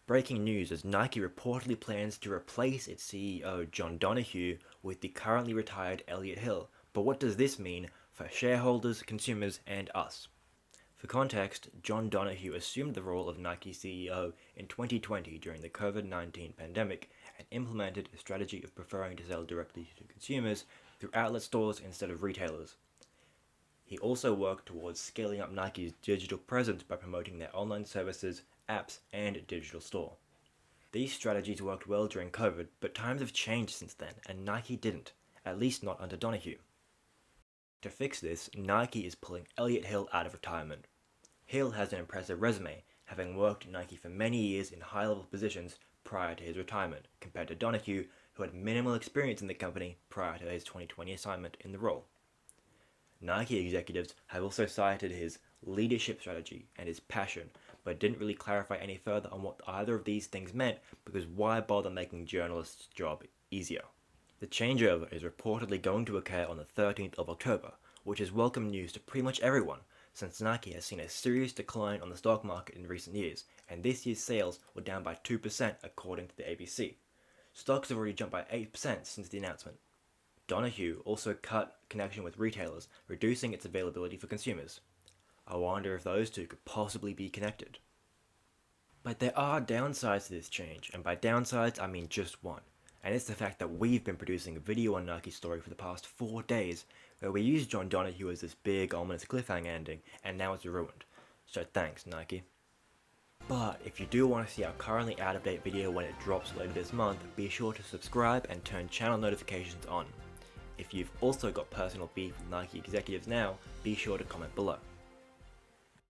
Breaking news as Nike reportedly plans to replace its CEO John Donohue with the currently retired Elliott Hill. But what does this mean for shareholders, consumers, and us? For context, John Donohue assumed the role of Nike CEO in 2020 during the COVID-19 pandemic and implemented a strategy of preferring to sell directly to consumers through outlet stores instead of retailers. He also worked towards scaling up Nike's digital presence by promoting their online services, apps, and digital store. These strategies worked well during COVID, but times have changed since then, and Nike didn't, at least not under Donohue. To fix this, Nike is pulling Elliott Hill out of retirement. Hill has an impressive resume, having worked at Nike for many years in high-level positions prior to his retirement, compared to Donohue, who had minimal experience in the company prior to his 2020 assignment in the role. Nike executives have also cited his leadership strategy and his passion, but didn't really clarify any further on what either of these things meant, because why bother making journalists' job easier? The changeover is reportedly going to occur on the 13th of October, which is welcome news to pretty much everyone, since Nike has seen a serious decline on the stock market in recent years, and this year's sales were down by 2% according to the ABC. Stocks have already jumped by 8% since the announcement. Donohue also cut connection with retailers, reducing its availability for consumers. I wonder if those two could possibly be connected. But there are downsides to this change, and by downsides I mean just one, and it's the fact that we've been producing a video on Nike's story for the past 4 days, where we used John Donohue as this big ominous cliffhanger ending, and now it's ruined. So thanks, Nike. But if you do want to see our currently out-of-date video when it drops later this month, be sure to subscribe and turn channel notifications on. If you've also got personal beef with Nike executives now, be sure to comment below.